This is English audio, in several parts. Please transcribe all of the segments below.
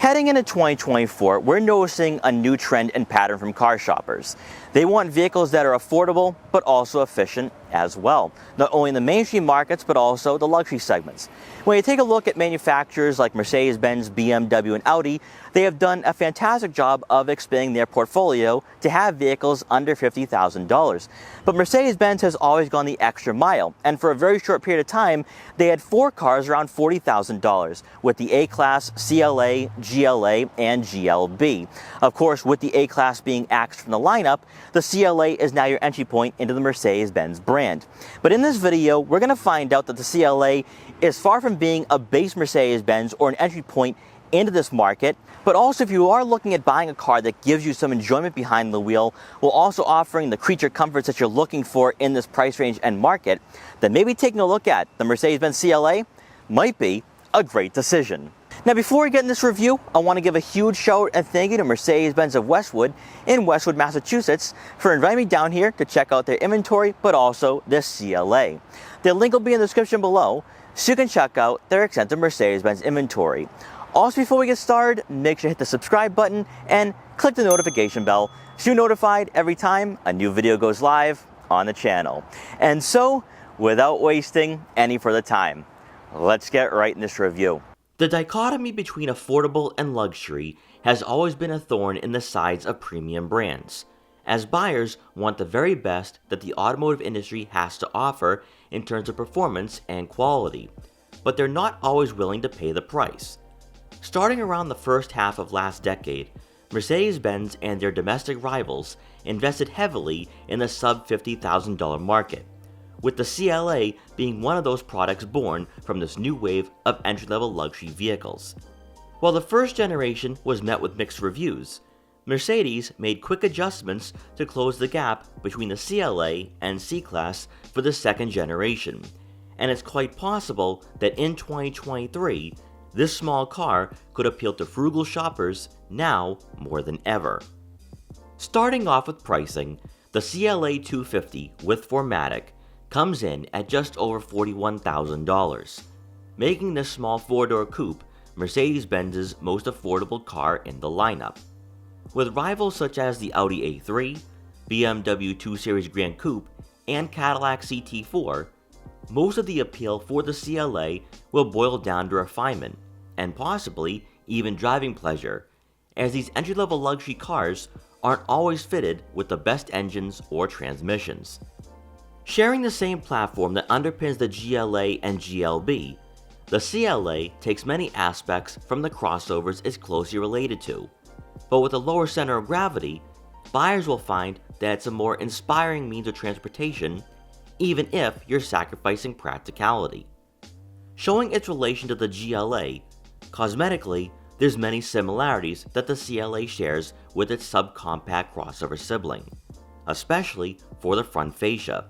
Heading into 2024, we're noticing a new trend and pattern from car shoppers. They want vehicles that are affordable, but also efficient as well, not only in the mainstream markets, but also the luxury segments. When you take a look at manufacturers like Mercedes-Benz, BMW, and Audi, they have done a fantastic job of expanding their portfolio to have vehicles under $50,000. But Mercedes-Benz has always gone the extra mile, and for a very short period of time, they had 4 cars around $40,000, with the A-Class, CLA, GLA, and GLB. Of course, with the A-Class being axed from the lineup, the CLA is now your entry point into the Mercedes-Benz brand. But in this video, we're going to find out that the CLA is far from being a base Mercedes-Benz or an entry point into this market, but also if you are looking at buying a car that gives you some enjoyment behind the wheel, while also offering the creature comforts that you're looking for in this price range and market, then maybe taking a look at the Mercedes-Benz CLA might be a great decision. Now, before we get in this review, I want to give a huge shout out and thank you to Mercedes-Benz of Westwood in Westwood, Massachusetts for inviting me down here to check out their inventory, but also this CLA. Their link will be in the description below, so you can check out their extensive Mercedes-Benz inventory. Also, before we get started, make sure to hit the subscribe button and click the notification bell so you're notified every time a new video goes live on the channel. And so, without wasting any further time, let's get right in this review. The dichotomy between affordable and luxury has always been a thorn in the sides of premium brands, as buyers want the very best that the automotive industry has to offer in terms of performance and quality, but they're not always willing to pay the price. Starting around the first half of last decade, Mercedes-Benz and their domestic rivals invested heavily in the sub-$50,000 market, with the CLA being one of those products born from this new wave of entry-level luxury vehicles. While the first generation was met with mixed reviews, Mercedes made quick adjustments to close the gap between the CLA and C-Class for the second generation, and it's quite possible that in 2023, this small car could appeal to frugal shoppers now more than ever. Starting off with pricing, the CLA 250 with 4MATIC comes in at just over $41,000, making this small 4-door coupe Mercedes-Benz's most affordable car in the lineup. With rivals such as the Audi A3, BMW 2 Series Gran Coupe, and Cadillac CT4, most of the appeal for the CLA will boil down to refinement, and possibly even driving pleasure, as these entry-level luxury cars aren't always fitted with the best engines or transmissions. Sharing the same platform that underpins the GLA and GLB, the CLA takes many aspects from the crossovers it's closely related to, but with a lower center of gravity, buyers will find that it's a more inspiring means of transportation, even if you're sacrificing practicality. Showing its relation to the GLA, cosmetically, there's many similarities that the CLA shares with its subcompact crossover sibling, especially for the front fascia.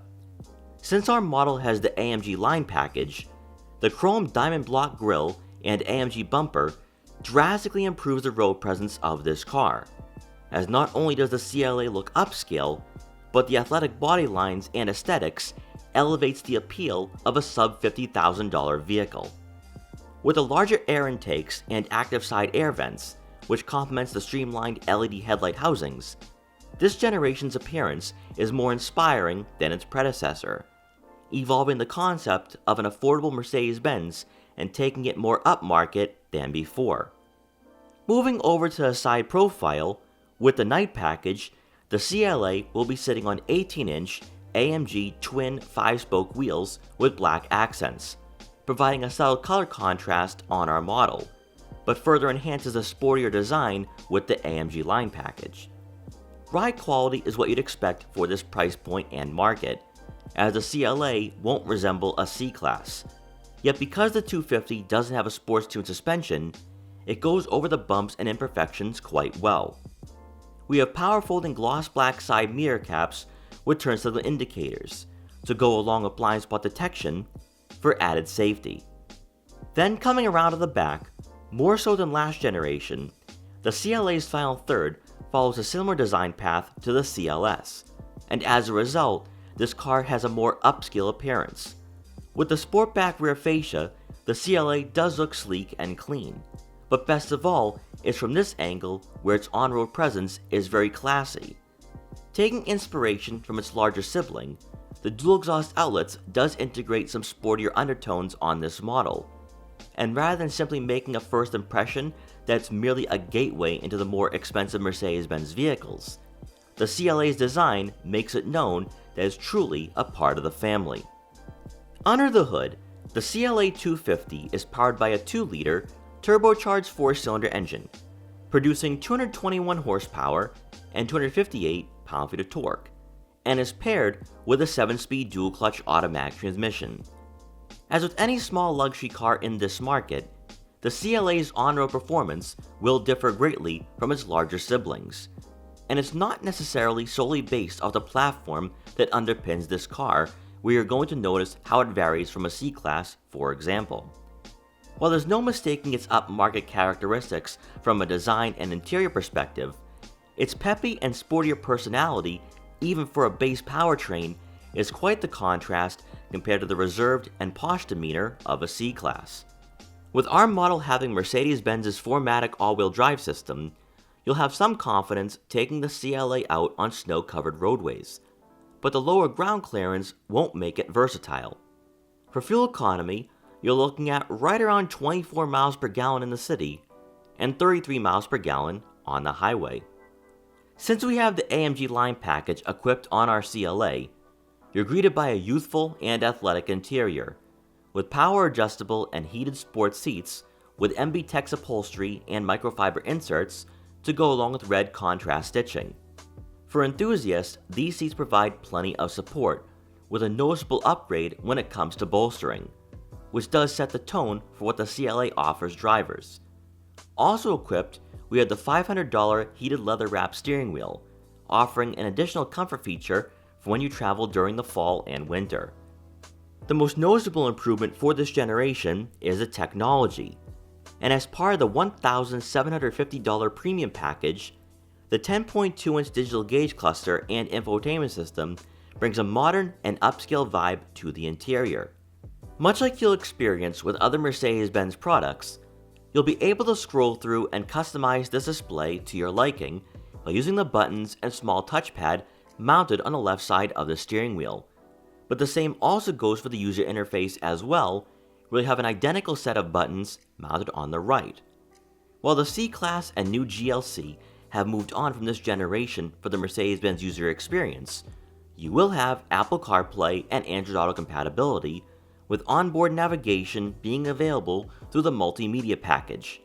Since our model has the AMG line package, the chrome diamond block grille and AMG bumper drastically improves the road presence of this car, as not only does the CLA look upscale, but the athletic body lines and aesthetics elevates the appeal of a sub-$50,000 vehicle. With the larger air intakes and active side air vents, which complements the streamlined LED headlight housings, this generation's appearance is more inspiring than its predecessor, evolving the concept of an affordable Mercedes-Benz and taking it more upmarket than before. Moving over to the side profile, with the night package, the CLA will be sitting on 18-inch AMG twin 5-spoke wheels with black accents, providing a subtle color contrast on our model, but further enhances the sportier design with the AMG line package. Ride quality is what you'd expect for this price point and market, as the CLA won't resemble a C-Class. Yet because the 250 doesn't have a sports tune suspension, it goes over the bumps and imperfections quite well. We have power folding gloss black side mirror caps with turn signal indicators to go along with blind spot detection for added safety. Then coming around to the back, more so than last generation, the CLA's final third follows a similar design path to the CLS, and as a result, this car has a more upscale appearance. With the sportback rear fascia, the CLA does look sleek and clean, but best of all is from this angle where its on-road presence is very classy. Taking inspiration from its larger sibling, the dual exhaust outlets does integrate some sportier undertones on this model. And rather than simply making a first impression that it's merely a gateway into the more expensive Mercedes-Benz vehicles, the CLA's design makes it known that it's truly a part of the family. Under the hood, the CLA 250 is powered by a 2-liter turbocharged 4-cylinder engine, producing 221 horsepower and 258 pound-feet of torque, and is paired with a 7-speed dual-clutch automatic transmission. As with any small luxury car in this market, the CLA's on-road performance will differ greatly from its larger siblings, and it's not necessarily solely based off the platform that underpins this car, where you're going to notice how it varies from a C-Class, for example. While there's no mistaking its upmarket characteristics from a design and interior perspective, its peppy and sportier personality, even for a base powertrain, is quite the contrast compared to the reserved and posh demeanor of a C-Class. With our model having Mercedes-Benz's 4MATIC all-wheel drive system, you'll have some confidence taking the CLA out on snow-covered roadways, but the lower ground clearance won't make it versatile. For fuel economy, you're looking at right around 24 miles per gallon in the city and 33 miles per gallon on the highway. Since we have the AMG line package equipped on our CLA, you're greeted by a youthful and athletic interior, with power adjustable and heated sports seats with MB-Tex upholstery and microfiber inserts to go along with red contrast stitching. For enthusiasts, these seats provide plenty of support, with a noticeable upgrade when it comes to bolstering, which does set the tone for what the CLA offers drivers. Also equipped, we have the $500 heated leather-wrapped steering wheel, offering an additional comfort feature for when you travel during the fall and winter. The most noticeable improvement for this generation is the technology, and as part of the $1,750 premium package, the 10.2-inch digital gauge cluster and infotainment system brings a modern and upscale vibe to the interior. Much like you'll experience with other Mercedes-Benz products, you'll be able to scroll through and customize this display to your liking by using the buttons and small touchpad mounted on the left side of the steering wheel. But the same also goes for the user interface as well, where you have an identical set of buttons mounted on the right. While the C-Class and new GLC have moved on from this generation for the Mercedes-Benz user experience, you will have Apple CarPlay and Android Auto compatibility, with onboard navigation being available through the multimedia package.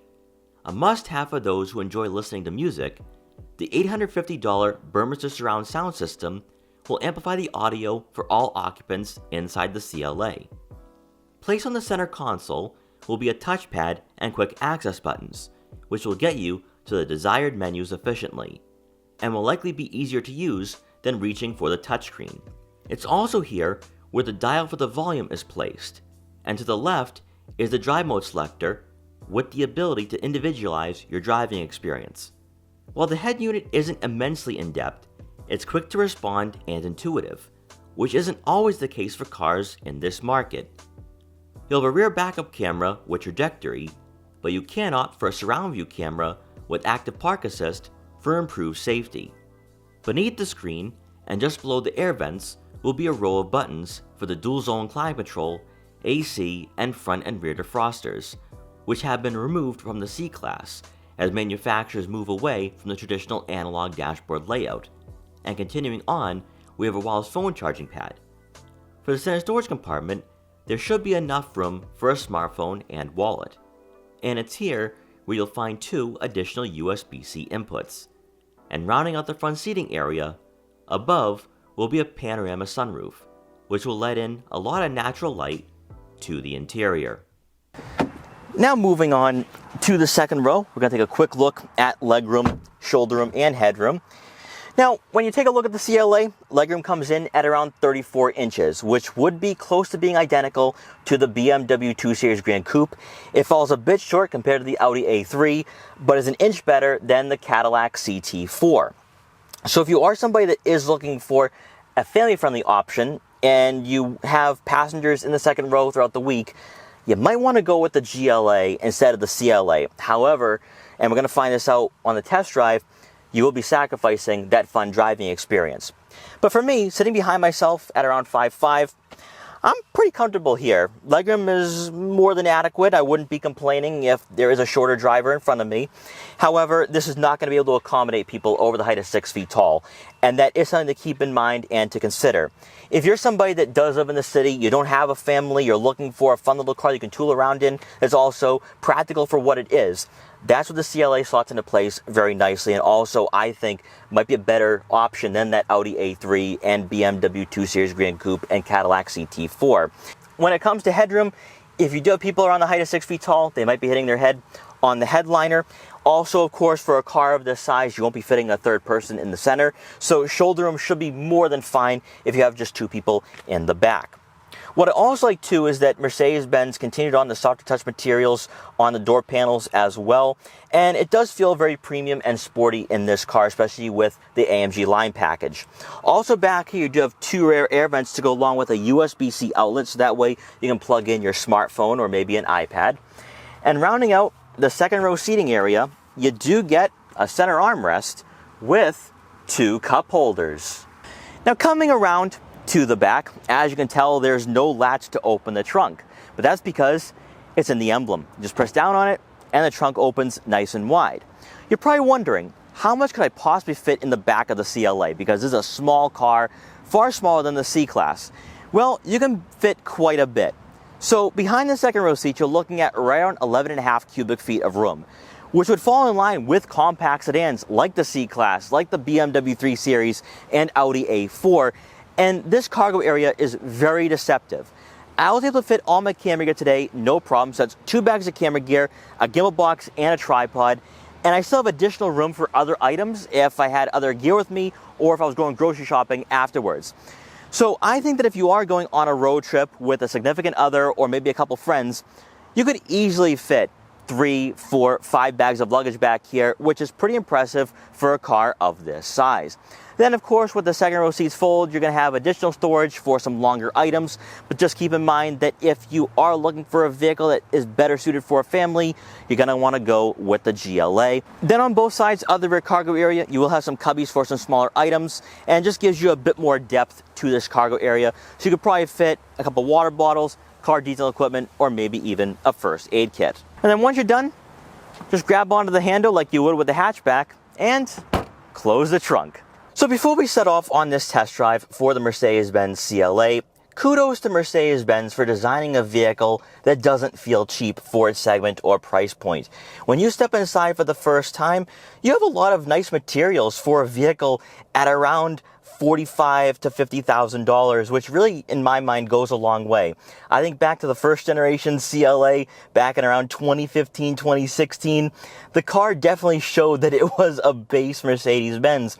A must-have for those who enjoy listening to music, the $850 Burmester surround sound system will amplify the audio for all occupants inside the CLA. Placed on the center console will be a touchpad and quick access buttons, which will get you to the desired menus efficiently, and will likely be easier to use than reaching for the touchscreen. It's also here where the dial for the volume is placed, and to the left is the drive mode selector with the ability to individualize your driving experience. While the head unit isn't immensely in-depth, it's quick to respond and intuitive, which isn't always the case for cars in this market. You'll have a rear backup camera with trajectory, but you can opt for a surround view camera with active park assist for improved safety. Beneath the screen, and just below the air vents, will be a row of buttons for the dual zone climate control, AC, and front and rear defrosters, which have been removed from the C-Class as manufacturers move away from the traditional analog dashboard layout. And continuing on, we have a wireless phone charging pad. For the center storage compartment, there should be enough room for a smartphone and wallet. And it's here where you'll find 2 additional USB-C inputs. And rounding out the front seating area, above will be a panorama sunroof, which will let in a lot of natural light to the interior. Now moving on to the second row, we're going to take a quick look at legroom, shoulder room, and headroom. Now, when you take a look at the CLA, legroom comes in at around 34 inches, which would be close to being identical to the BMW 2 Series Grand Coupe. It falls a bit short compared to the Audi A3, but is an inch better than the Cadillac CT4. So if you are somebody that is looking for a family-friendly option, and you have passengers in the second row throughout the week, you might want to go with the GLA instead of the CLA. However, and we're going to find this out on the test drive, you will be sacrificing that fun driving experience. But for me, sitting behind myself at around 5'5", I'm pretty comfortable here. Legroom is more than adequate. I wouldn't be complaining if there is a shorter driver in front of me. However, this is not going to be able to accommodate people over the height of 6 feet tall. And that is something to keep in mind and to consider. If you're somebody that does live in the city, you don't have a family, you're looking for a fun little car you can tool around in, that's also practical for what it is, that's what the CLA slots into place very nicely, and also I think might be a better option than that Audi A3 and BMW 2 Series Grand Coupe and Cadillac CT4. When it comes to headroom, if you do have people around the height of 6 feet tall, they might be hitting their head on the headliner. Also, of course, for a car of this size, you won't be fitting a third person in the center, so shoulder room should be more than fine if you have just 2 people in the back. What I also like too is that Mercedes-Benz continued on the soft touch materials on the door panels as well, and it does feel very premium and sporty in this car, especially with the AMG line package. Also back here you do have 2 rear air vents to go along with a USB-C outlet, so that way you can plug in your smartphone or maybe an iPad. And rounding out the second row seating area, you do get a center armrest with 2 cup holders. Now coming around to the back, as you can tell, there's no latch to open the trunk, but that's because it's in the emblem. You just press down on it and the trunk opens nice and wide. You're probably wondering, how much could I possibly fit in the back of the CLA, because this is a small car, far smaller than the C-Class? Well, you can fit quite a bit. So behind the second row seat, you're looking at right around 11.5 cubic feet of room, which would fall in line with compact sedans like the C-Class, like the BMW 3 Series and Audi A4. And this cargo area is very deceptive. I was able to fit all my camera gear today, no problem. So that's 2 bags of camera gear, a gimbal box, and a tripod. And I still have additional room for other items if I had other gear with me or if I was going grocery shopping afterwards. So I think that if you are going on a road trip with a significant other or maybe a couple friends, you could easily fit 3, 4, 5 bags of luggage back here, which is pretty impressive for a car of this size. Then, of course, with the second row seats fold, you're going to have additional storage for some longer items, but just keep in mind that if you are looking for a vehicle that is better suited for a family, you're going to want to go with the GLA. Then on both sides of the rear cargo area, you will have some cubbies for some smaller items, and just gives you a bit more depth to this cargo area, so you could probably fit a couple water bottles, car detail equipment, or maybe even a first aid kit. And then once you're done, just grab onto the handle like you would with the hatchback, and close the trunk. So before we set off on this test drive for the Mercedes-Benz CLA, kudos to Mercedes-Benz for designing a vehicle that doesn't feel cheap for its segment or price point. When you step inside for the first time, you have a lot of nice materials for a vehicle at around $45,000 to $50,000, which really, in my mind, goes a long way. I think back to the first generation CLA back in around 2015, 2016, the car definitely showed that it was a base Mercedes-Benz.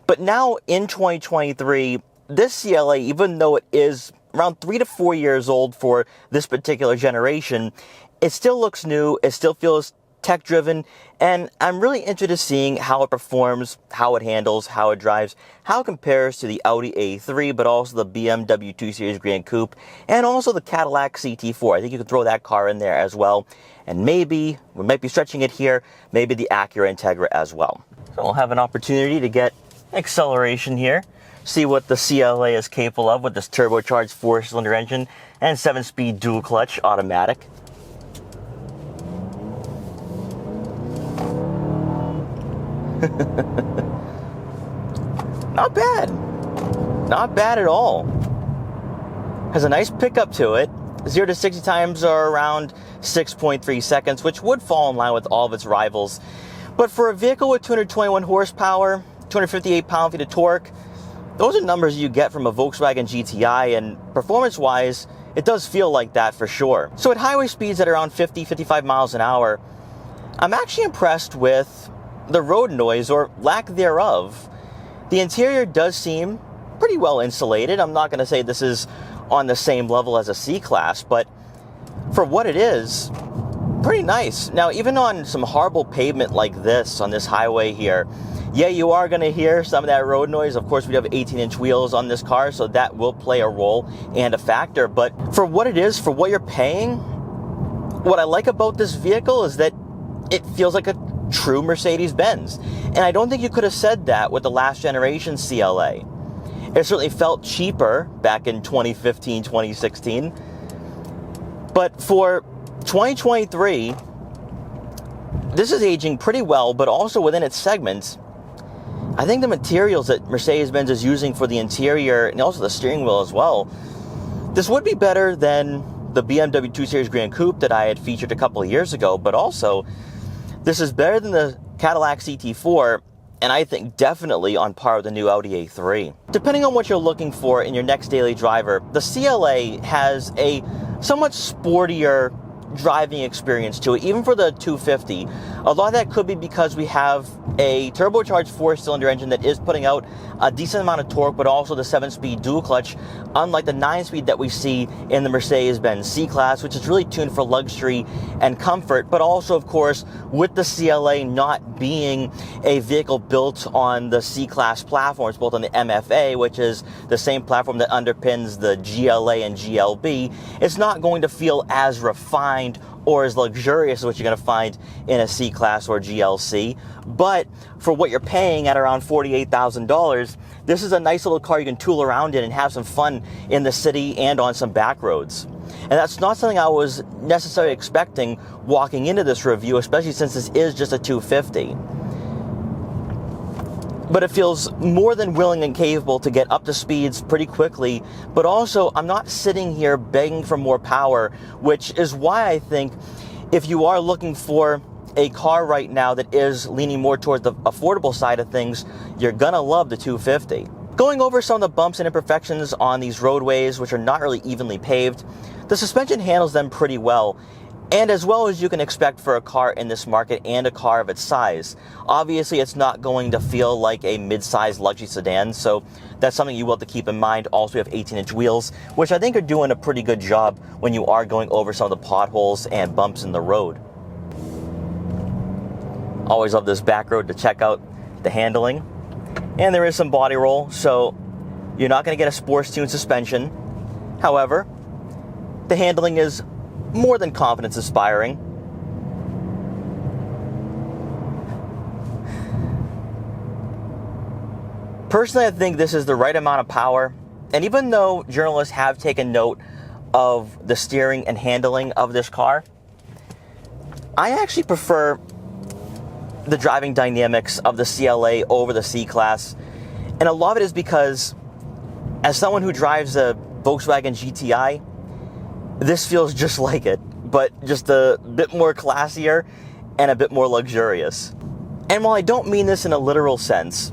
But now in 2023, this CLA, even though it is around 3 to 4 years old for this particular generation, it still looks new, it still feels tech-driven, and I'm really interested in seeing how it performs, how it handles, how it drives, how it compares to the Audi A3, but also the BMW 2 Series Grand Coupe, and also the Cadillac CT4. I think you can throw that car in there as well, and maybe, we might be stretching it here, maybe the Acura Integra as well. So we'll have an opportunity to get acceleration here, see what the CLA is capable of with this turbocharged 4-cylinder engine and 7-speed dual clutch automatic. Not bad. Not bad at all. Has a nice pickup to it. 0 to 60 times are around 6.3 seconds, which would fall in line with all of its rivals. But for a vehicle with 221 horsepower, 258 pound-feet of torque, those are numbers you get from a Volkswagen GTI, and performance-wise, it does feel like that for sure. So at highway speeds at around 50, 55 miles an hour, I'm actually impressed with the road noise, or lack thereof. The interior does seem pretty well insulated. I'm not going to say this is on the same level as a C-Class, but for what it is, pretty nice. Now, even on some horrible pavement like this, on this highway here, yeah, you are going to hear some of that road noise. Of course, we have 18-inch wheels on this car, so that will play a role and a factor. But for what it is, for what you're paying, What I like about this vehicle is that it feels like a true Mercedes-Benz. And I don't think you could have said that with the last generation CLA. It certainly felt cheaper back in 2015, 2016. But for 2023, this is aging pretty well, but also within its segments. I think the materials that Mercedes-Benz is using for the interior and also the steering wheel as well, this would be better than the BMW 2 Series Grand Coupe that I had featured a couple of years ago, but also this is better than the Cadillac CT4, and I think definitely on par with the new Audi A3. Depending on what you're looking for in your next daily driver, the CLA has a somewhat sportier driving experience to it, even for the 250. A lot of that could be because we have a turbocharged 4-cylinder engine that is putting out a decent amount of torque, but also the 7-speed dual clutch, unlike the 9-speed that we see in the Mercedes-Benz C-Class, which is really tuned for luxury and comfort, but also, of course, with the CLA not being a vehicle built on the C-Class platform, it's built on the MFA, which is the same platform that underpins the GLA and GLB, it's not going to feel as refined or as luxurious as what you're going to find in a C-Class or GLC. But for what you're paying at around $48,000, this is a nice little car you can tool around in and have some fun in the city and on some back roads. And that's not something I was necessarily expecting walking into this review, especially since this is just a 250. But it feels more than willing and capable to get up to speeds pretty quickly, but also I'm not sitting here begging for more power, which is why I think if you are looking for a car right now that is leaning more towards the affordable side of things, you're gonna love the 250. Going over some of the bumps and imperfections on these roadways, which are not really evenly paved, the suspension handles them pretty well, and as well as you can expect for a car in this market and a car of its size. Obviously, it's not going to feel like a mid-sized luxury sedan, so that's something you will have to keep in mind. Also, we have 18-inch wheels, which I think are doing a pretty good job when you are going over some of the potholes and bumps in the road. Always love this back road to check out the handling. And there is some body roll, so you're not going to get a sports-tuned suspension. However, the handling is more than confidence-inspiring. Personally, I think this is the right amount of power, and even though journalists have taken note of the steering and handling of this car, I actually prefer the driving dynamics of the CLA over the C-Class, and a lot of it is because as someone who drives a Volkswagen GTI, this feels just like it, but just a bit more classier and a bit more luxurious. And while I don't mean this in a literal sense,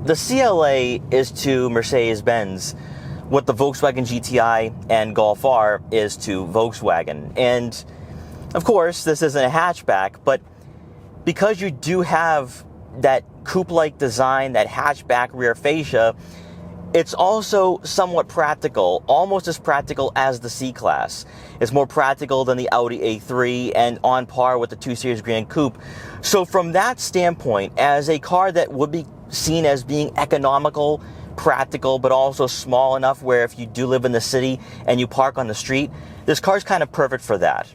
the CLA is to Mercedes-Benz what the Volkswagen GTI and Golf R is to Volkswagen. And of course, this isn't a hatchback, but because you do have that coupe-like design, that hatchback rear fascia, it's also somewhat practical, almost as practical as the C-Class. It's more practical than the Audi A3 and on par with the 2 Series Grand Coupe. So from that standpoint, as a car that would be seen as being economical, practical, but also small enough where if you do live in the city and you park on the street, this car is kind of perfect for that.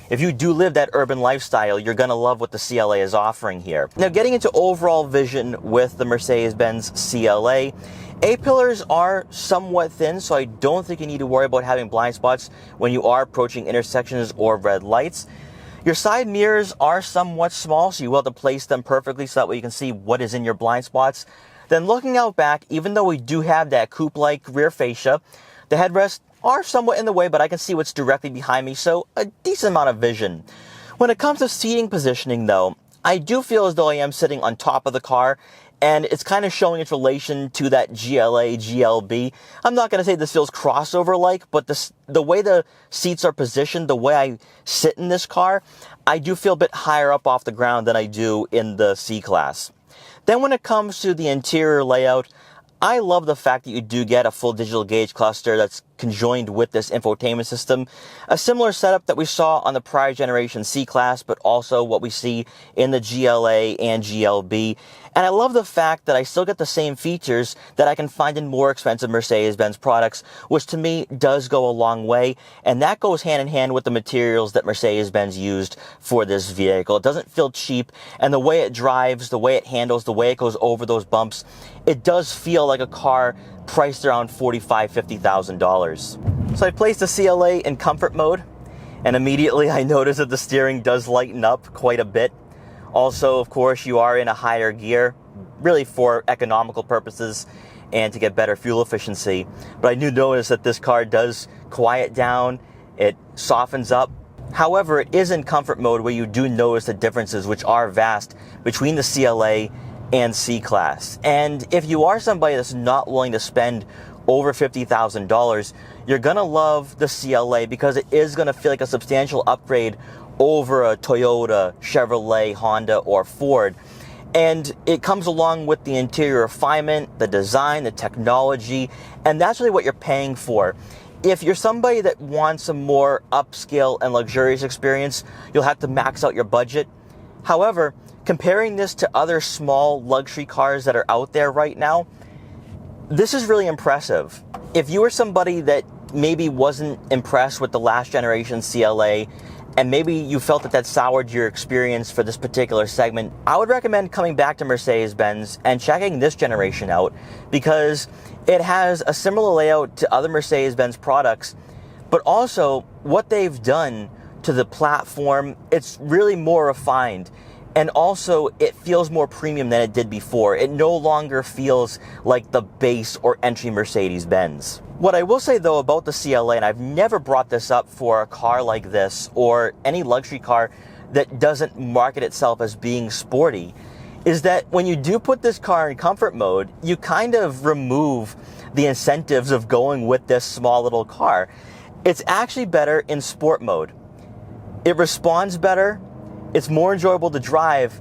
If you do live that urban lifestyle, you're going to love what the CLA is offering here. Now, getting into overall vision with the Mercedes-Benz CLA, A-pillars are somewhat thin, so I don't think you need to worry about having blind spots when you are approaching intersections or red lights. Your side mirrors are somewhat small, so you will have to place them perfectly so that way you can see what is in your blind spots. Then looking out back, even though we do have that coupe-like rear fascia, the headrests are somewhat in the way, but I can see what's directly behind me, so a decent amount of vision. When it comes to seating positioning, though, I do feel as though I am sitting on top of the car, and it's kind of showing its relation to that GLA, GLB. I'm not going to say this feels crossover-like, but the way the seats are positioned, the way I sit in this car, I do feel a bit higher up off the ground than I do in the C-Class. Then when it comes to the interior layout, I love the fact that you do get a full digital gauge cluster that's conjoined with this infotainment system. A similar setup that we saw on the prior generation C-Class, but also what we see in the GLA and GLB. And I love the fact that I still get the same features that I can find in more expensive Mercedes-Benz products, which to me does go a long way. And that goes hand in hand with the materials that Mercedes-Benz used for this vehicle. It doesn't feel cheap, and the way it drives, the way it handles, the way it goes over those bumps, it does feel like a car priced around $45,000, $50,000. So I placed the CLA in comfort mode, and immediately I noticed that the steering does lighten up quite a bit. Also, of course, you are in a higher gear, really for economical purposes and to get better fuel efficiency. But I do notice that this car does quiet down, it softens up. However, it is in comfort mode where you do notice the differences, which are vast, between the CLA and C-Class. And if you are somebody that's not willing to spend over $50,000, you're gonna love the CLA because it is gonna feel like a substantial upgrade over a Toyota, Chevrolet, Honda, or Ford. And it comes along with the interior refinement, the design, the technology, and that's really what you're paying for. If you're somebody that wants a more upscale and luxurious experience, you'll have to max out your budget. However, comparing this to other small luxury cars that are out there right now, this is really impressive. If you were somebody that maybe wasn't impressed with the last generation CLA, and maybe you felt that that soured your experience for this particular segment, I would recommend coming back to Mercedes-Benz and checking this generation out because it has a similar layout to other Mercedes-Benz products, but also what they've done to the platform, it's really more refined. And also, it feels more premium than it did before. It no longer feels like the base or entry Mercedes-Benz. What I will say, though, about the CLA, and I've never brought this up for a car like this or any luxury car that doesn't market itself as being sporty, is that when you do put this car in comfort mode, you kind of remove the incentives of going with this small little car. It's actually better in sport mode. It responds better. It's more enjoyable to drive,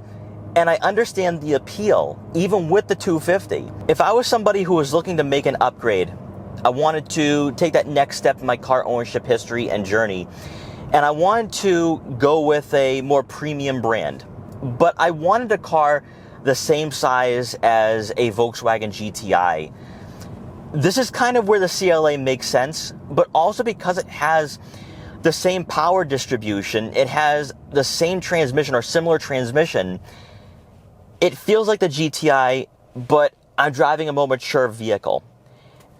and I understand the appeal, even with the 250. If I was somebody who was looking to make an upgrade, I wanted to take that next step in my car ownership history and journey, and I wanted to go with a more premium brand, but I wanted a car the same size as a Volkswagen GTI. This is kind of where the CLA makes sense, but also because it has the same power distribution, it has the same transmission or similar transmission, it feels like the GTI, but I'm driving a more mature vehicle.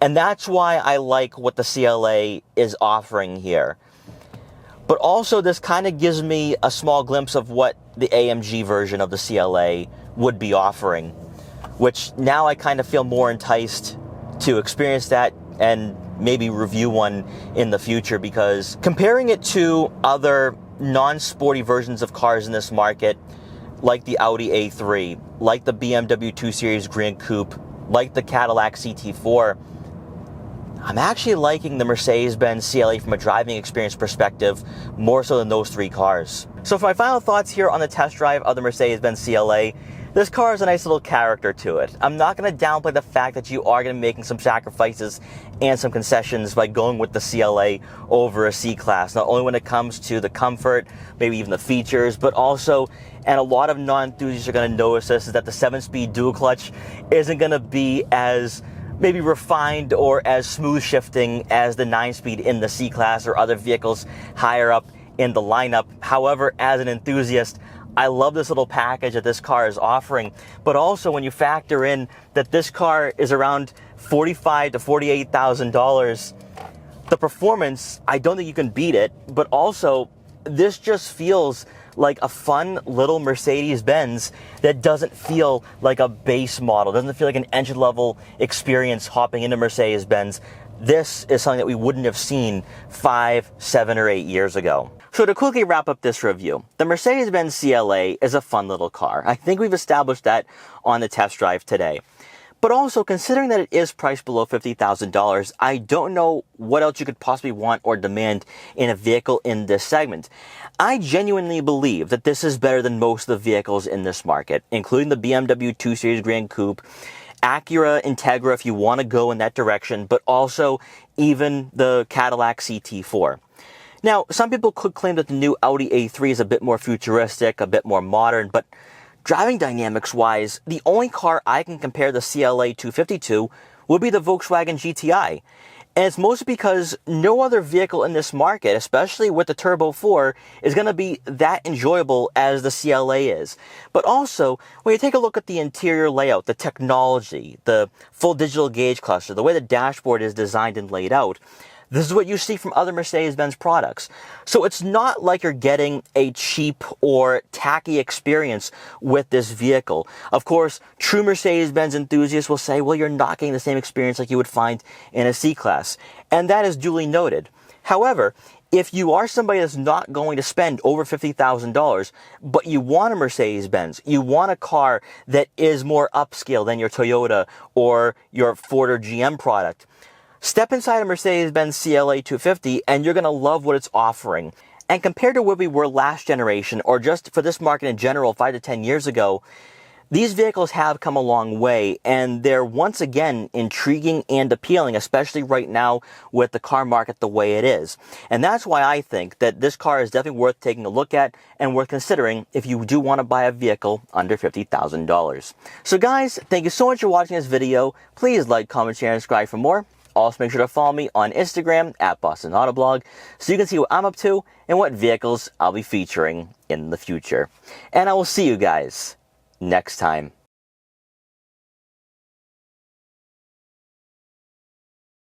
And that's why I like what the CLA is offering here. But also this kind of gives me a small glimpse of what the AMG version of the CLA would be offering, which now I kind of feel more enticed to experience that and maybe review one in the future, because comparing it to other non-sporty versions of cars in this market, like the Audi A3, like the BMW 2 Series Grand Coupe, like the Cadillac CT4, I'm actually liking the Mercedes-Benz CLA from a driving experience perspective more so than those three cars. So for my final thoughts here on the test drive of the Mercedes-Benz CLA, this car has a nice little character to it. I'm not going to downplay the fact that you are going to be making some sacrifices and some concessions by going with the CLA over a C-Class, not only when it comes to the comfort, maybe even the features, but also, and a lot of non-enthusiasts are going to notice this, is that the 7-speed dual clutch isn't going to be as maybe refined or as smooth shifting as the 9-speed in the C-Class or other vehicles higher up in the lineup. However, as an enthusiast, I love this little package that this car is offering, but also when you factor in that this car is around $45,000 to $48,000, the performance, I don't think you can beat it, but also this just feels like a fun little Mercedes-Benz that doesn't feel like a base model, doesn't feel like an entry-level experience hopping into Mercedes-Benz. This is something that we wouldn't have seen 5, 7, or 8 years ago. So to quickly wrap up this review, the Mercedes-Benz CLA is a fun little car. I think we've established that on the test drive today. But also, considering that it is priced below $50,000, I don't know what else you could possibly want or demand in a vehicle in this segment. I genuinely believe that this is better than most of the vehicles in this market, including the BMW 2 Series Grand Coupe, Acura Integra if you want to go in that direction, but also even the Cadillac CT4. Now, some people could claim that the new Audi A3 is a bit more futuristic, a bit more modern, but driving dynamics-wise, the only car I can compare the CLA 250 to would be the Volkswagen GTI. And it's mostly because no other vehicle in this market, especially with the Turbo 4, is going to be that enjoyable as the CLA is. But also, when you take a look at the interior layout, the technology, the full digital gauge cluster, the way the dashboard is designed and laid out, this is what you see from other Mercedes-Benz products. So it's not like you're getting a cheap or tacky experience with this vehicle. Of course, true Mercedes-Benz enthusiasts will say, well, you're not getting the same experience like you would find in a C-Class. And that is duly noted. However, if you are somebody that's not going to spend over $50,000, but you want a Mercedes-Benz, you want a car that is more upscale than your Toyota or your Ford or GM product, step inside a Mercedes-Benz CLA 250 and you're going to love what it's offering. And compared to where we were last generation, or just for this market in general 5 to 10 years ago, these vehicles have come a long way, and they're once again intriguing and appealing, especially right now with the car market the way it is. And that's why I think that this car is definitely worth taking a look at and worth considering if you do want to buy a vehicle under $50,000. So guys, thank you so much for watching this video. Please like, comment, share, and subscribe for more. Also, make sure to follow me on Instagram at Boston Autoblog so you can see what I'm up to and what vehicles I'll be featuring in the future. And I will see you guys next time.